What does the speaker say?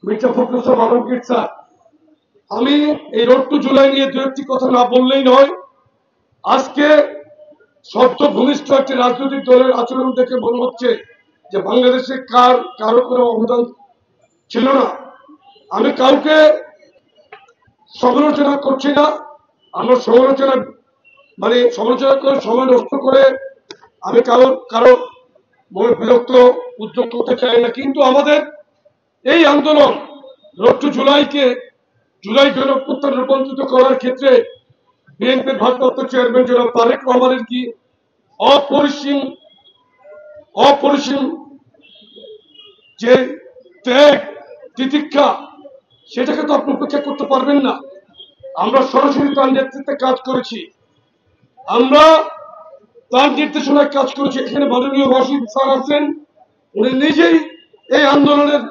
Mirza Fakhrul Islam Alamgir sir, আমি এই road two July নিয়ে দু একটি কথা না বললেই নয়। আজকে শব্দ ভূমিষ্ঠ একটি রাজনৈতিক দলের আচরণ দেখে মনে হচ্ছে যে বাংলাদেশে কারো কোনো অবদান ছিল না। আমি কাউকে সমালোচনা করছি না, আমরা সমালোচনা করে সময় নষ্ট করে আমি কারো মনে বিরক্ত উদ্যোগ করতে চাই না। কিন্তু আমাদের এই আন্দোলন রোড টু জুলাই গণঅভ্যুত্থানে রূপান্তরিত করার ক্ষেত্রে বিএনপির ভারপ্রাপ্ত চেয়ারম্যান জনাব তারেক রহমানের কি অপরিসীম যে ত্যাগ তিতিক্ষা, সেটাকে তো আপনি উপেক্ষা করতে পারবেন না। আমরা সরাসরি তার নেতৃত্বে কাজ করেছি, আমরা তার নির্দেশনায় কাজ করেছি। এখানে মাননীয় রশিদ স্যার আছেন, উনি নিজেই এই আন্দোলনের